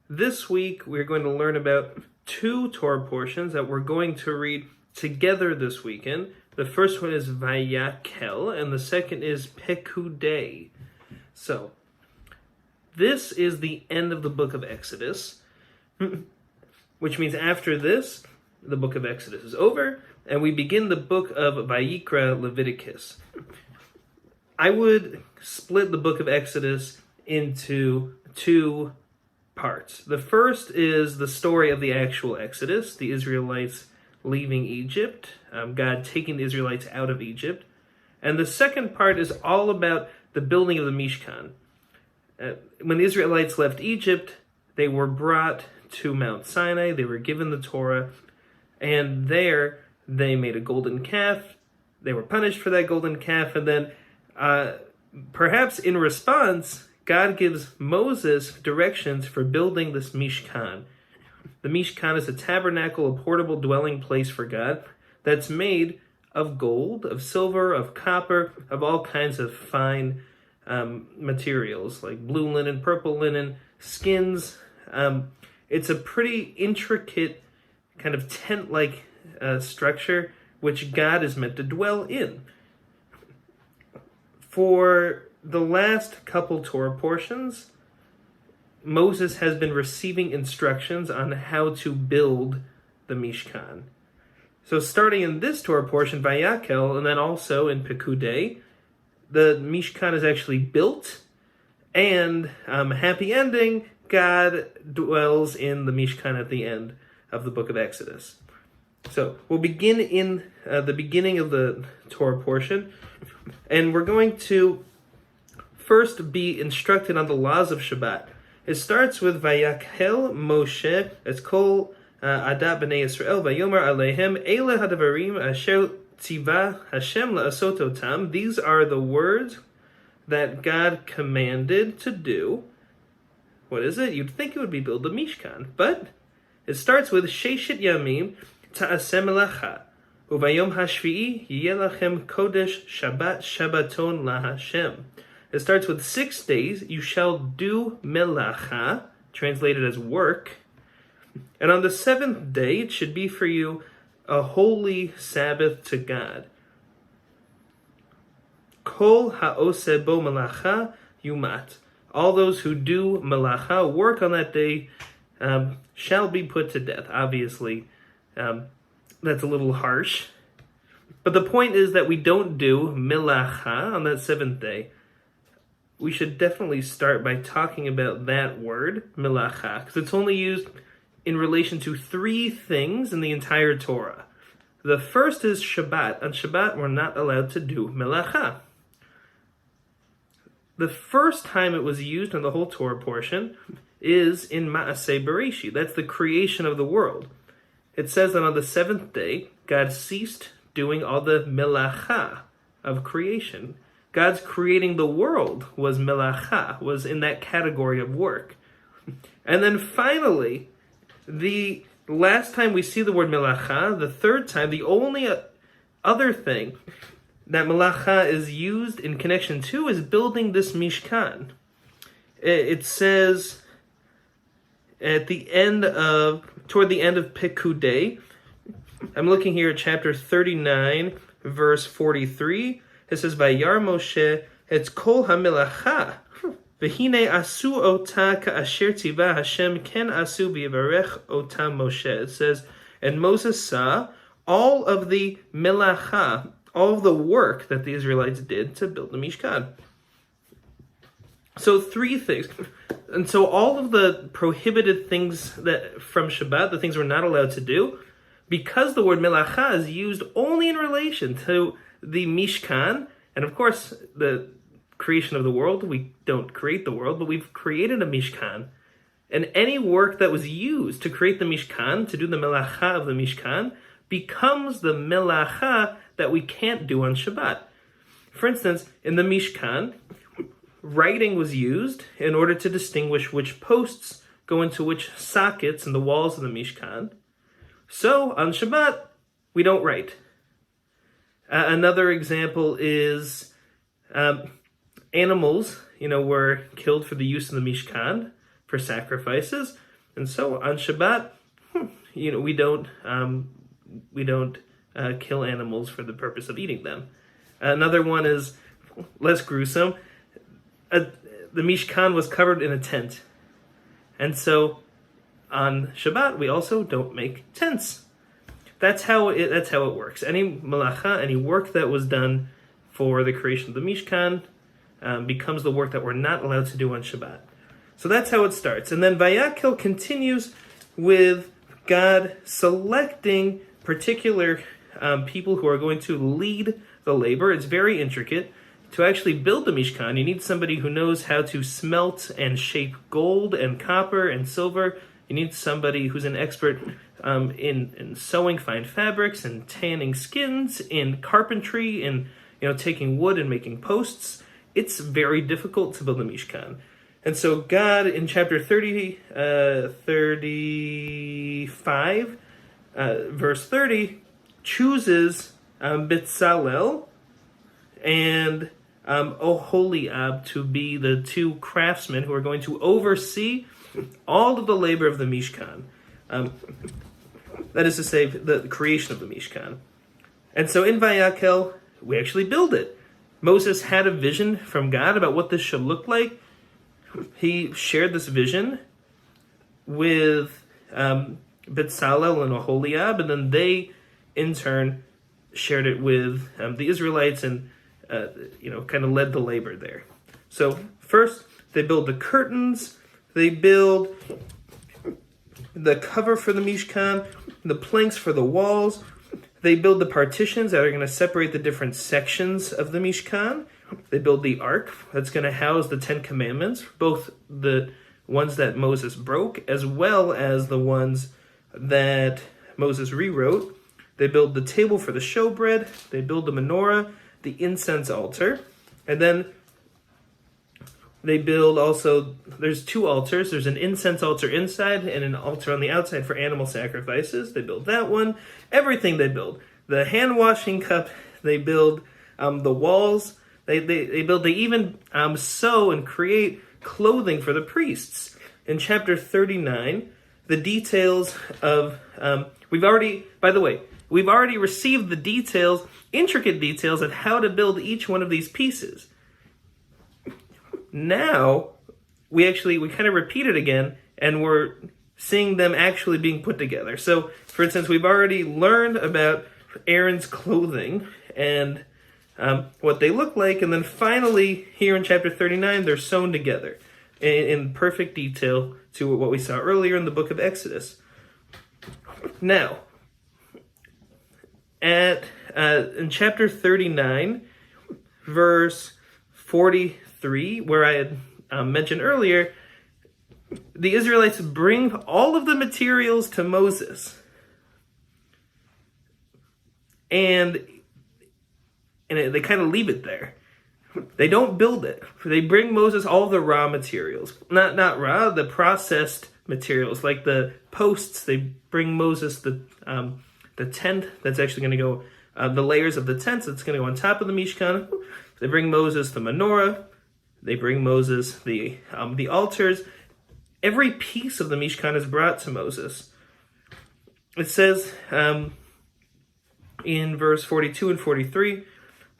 This week we're going to learn about two Torah portions that we're going to read together this weekend. The first one is Vayakhel, and the second is Pekudei. So, this is the end of the book of Exodus, which means after this, the book of Exodus is over, and we begin the book of Vayikra, Leviticus. I would split the book of Exodus into two parts. The first is the story of the actual Exodus, the Israelites leaving Egypt, God taking the Israelites out of Egypt. And the second part is all about the building of the Mishkan. When the Israelites left Egypt, they were brought to Mount Sinai, they were given the Torah, and there they made a golden calf. They were punished for that golden calf, and then perhaps in response, God gives Moses directions for building this Mishkan. The Mishkan is a tabernacle, a portable dwelling place for God that's made of gold, of silver, of copper, of all kinds of fine materials like blue linen, purple linen, skins. It's a pretty intricate kind of tent-like structure which God is meant to dwell in. For the last couple Torah portions, Moses has been receiving instructions on how to build the Mishkan. So starting in this Torah portion, Vayakhel, and then also in Pekudei, the Mishkan is actually built, and happy ending, God dwells in the Mishkan at the end of the book of Exodus. So we'll begin in the beginning of the Torah portion, and we're going to first be instructed on the laws of Shabbat. It starts with Vayakhel Moshe et kol adat b'nei Yisrael vayomer alehem ele hadavarim asher tzivah Hashem la'asot otam. These are the words that God commanded to do. What is it? You'd think it would be build the Mishkan, but it starts with Sheshet Yamim ta'aseh melacha uvayom hashvi'i yeh lachem kodesh Shabbat Shabbaton laHashem. It starts with 6 days, you shall do melacha, translated as work. And on the 7th day, it should be for you a holy Sabbath to God. Kol ha'oseh bo melacha yumat. All those who do melacha, work on that day, shall be put to death. Obviously, that's a little harsh. But the point is that we don't do melacha on that 7th day. We should definitely start by talking about that word, melacha, because it's only used in relation to 3 things in the entire Torah. The first is Shabbat. On Shabbat, we're not allowed to do melacha. The first time it was used in the whole Torah portion is in Ma'aseh Bereshit. That's the creation of the world. It says that on the 7th day, God ceased doing all the melacha of creation. God's creating the world was melacha, was in that category of work. And then finally, the last time we see the word melacha, the third time, the only other thing that melacha is used in connection to is building this Mishkan. It says toward the end of Pekudei, I'm looking here at chapter 39, verse 43, it says, Vayar Moshe et kol ha-melacha, v'hine asu ota ka'asher tzivah Hashem ken asu v'yivarech ota Moshe. It says, and Moses saw all of the melacha, all of the work that the Israelites did to build the Mishkan. So 3 things. And so all of the prohibited things that from Shabbat, the things we're not allowed to do, because the word melacha is used only in relation to the Mishkan, and of course, the creation of the world, we don't create the world, but we've created a Mishkan. And any work that was used to create the Mishkan, to do the melacha of the Mishkan, becomes the melacha that we can't do on Shabbat. For instance, in the Mishkan, writing was used in order to distinguish which posts go into which sockets in the walls of the Mishkan. So, on Shabbat, we don't write. Another example is animals, were killed for the use of the Mishkan, for sacrifices. And so on Shabbat, we don't kill animals for the purpose of eating them. Another one is less gruesome. The Mishkan was covered in a tent, and so on Shabbat we also don't make tents. That's how it works. Any malacha, any work that was done for the creation of the Mishkan, becomes the work that we're not allowed to do on Shabbat. So that's how it starts. And then Vayakhel continues with God selecting particular people who are going to lead the labor. It's very intricate. To actually build the Mishkan, you need somebody who knows how to smelt and shape gold and copper and silver. You need somebody who's an expert in sewing fine fabrics and tanning skins, in carpentry, in taking wood and making posts. It's very difficult to build a Mishkan. And so God, in chapter 35, verse 30, chooses Bezalel and Oholiab to be the two craftsmen who are going to oversee all of the labor of the Mishkan. That is to say, the creation of the Mishkan. And so in Vayakhel, we actually build it. Moses had a vision from God about what this should look like. He shared this vision with Bezalel and Oholiab, and then they, in turn, shared it with the Israelites and, kind of led the labor there. So first, they build the curtains, they build the cover for the Mishkan, the planks for the walls, they build the partitions that are going to separate the different sections of the Mishkan. They build the ark that's going to house the 10 Commandments, both the ones that Moses broke as well as the ones that Moses rewrote. They build the table for the showbread. They build the menorah, the incense altar. And then they build also, there's two altars. There's an incense altar inside and an altar on the outside for animal sacrifices. They build that one. Everything they build. The hand washing cup. They build the walls. They even sew and create clothing for the priests. In chapter 39, the details of, we've already received the details, intricate details of how to build each one of these pieces. Now, we kind of repeat it again, and we're seeing them actually being put together. So, for instance, we've already learned about Aaron's clothing and what they look like, and then finally, here in chapter 39, they're sewn together in perfect detail to what we saw earlier in the book of Exodus. Now, in chapter 39, verse 43, where I had mentioned earlier, the Israelites bring all of the materials to Moses, and they kind of leave it there. They don't build it. They bring Moses all the raw materials, not raw, the processed materials, like the posts. They bring Moses the tent that's actually going to go, the layers of the tent that's going to go on top of the Mishkan. They bring Moses the menorah. They bring Moses the altars. Every piece of the Mishkan is brought to Moses. It says in verse 42 and 43,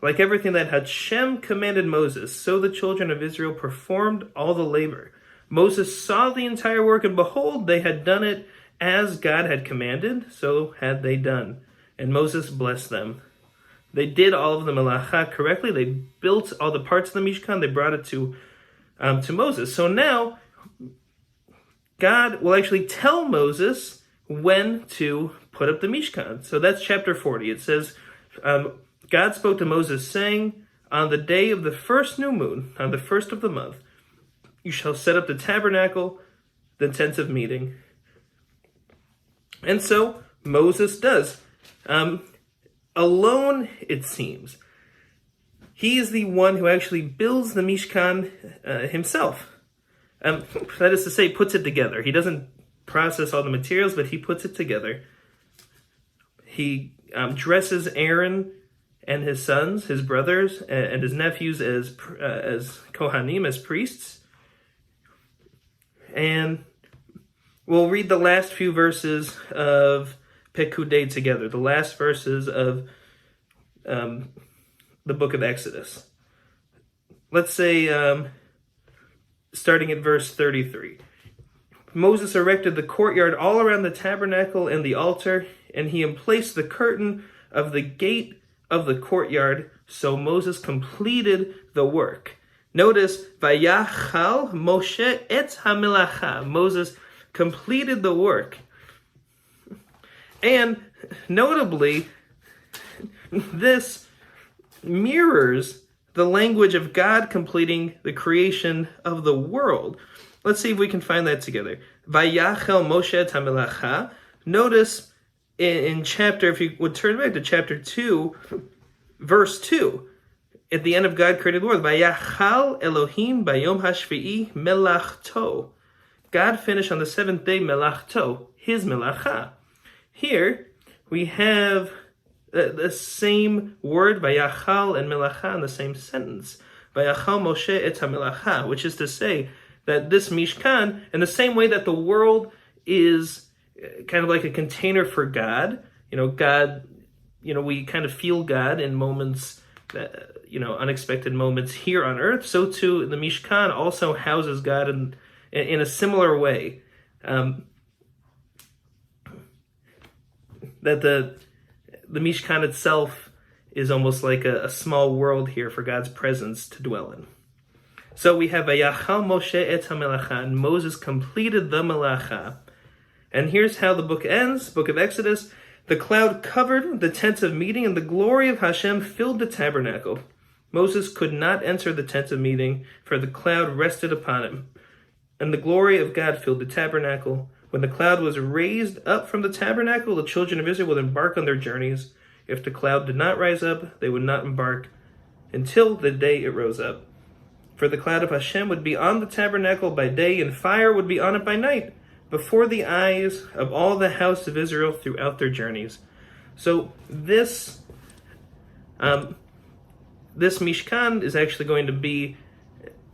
like everything that Hashem commanded Moses, so the children of Israel performed all the labor. Moses saw the entire work, and behold, they had done it as God had commanded, so had they done. And Moses blessed them. They did all of the malacha correctly. They built all the parts of the Mishkan. They brought it to Moses. So now, God will actually tell Moses when to put up the Mishkan. So that's chapter 40. It says, God spoke to Moses, saying, on the day of the first new moon, on the first of the month, you shall set up the tabernacle, the tent of meeting. And so Moses does. Alone, it seems. He is the one who actually builds the Mishkan himself. That is to say, puts it together. He doesn't process all the materials, but he puts it together. He dresses Aaron and his sons, his brothers, and his nephews as Kohanim, as priests. And We'll read the last few verses of Pekudei together, the last verses of the book of Exodus. Let's say, starting at verse 33. Moses erected the courtyard all around the tabernacle and the altar, and he emplaced the curtain of the gate of the courtyard, so Moses completed the work. Notice, Vayakhel Moshe et hamelacha. Moses completed the work. And notably, this mirrors the language of God completing the creation of the world. Let's see if we can find that together. Vayakhel Moshe et hamelacha. Notice in chapter, if you would turn back to chapter 2, verse 2, at the end of God created the world, Vayakhel Elohim bayom hashvi'i melachto. God finished on the seventh day melachto, his melacha. Here we have the same word, Vayakhel and melacha, in the same sentence. Vayakhel Moshe et hamelacha, which is to say that this Mishkan, in the same way that the world is kind of like a container for God, God, we kind of feel God in moments, unexpected moments here on earth, so too the Mishkan also houses God in a similar way. That the Mishkan itself is almost like a small world here for God's presence to dwell in. So we have Vayakhel Moshe et hamelacha, and Moses completed the melacha. And here's how the book ends, book of Exodus. The cloud covered the tent of meeting, and the glory of Hashem filled the tabernacle. Moses could not enter the tent of meeting, for the cloud rested upon him. And the glory of God filled the tabernacle. When the cloud was raised up from the tabernacle, the children of Israel would embark on their journeys. If the cloud did not rise up, they would not embark until the day it rose up. For the cloud of Hashem would be on the tabernacle by day, and fire would be on it by night, before the eyes of all the house of Israel throughout their journeys. So this Mishkan is actually going to be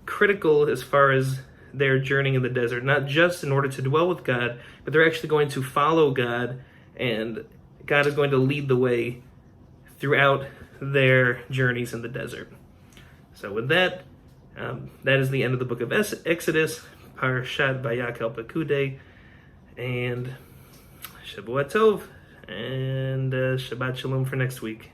critical as far as their journeying in the desert, not just in order to dwell with God, but they're actually going to follow God, and God is going to lead the way throughout their journeys in the desert. So with that, that is the end of the book of Exodus, Parashat Vayakhel Pekudei, and Shavua Tov, and Shabbat Shalom for next week.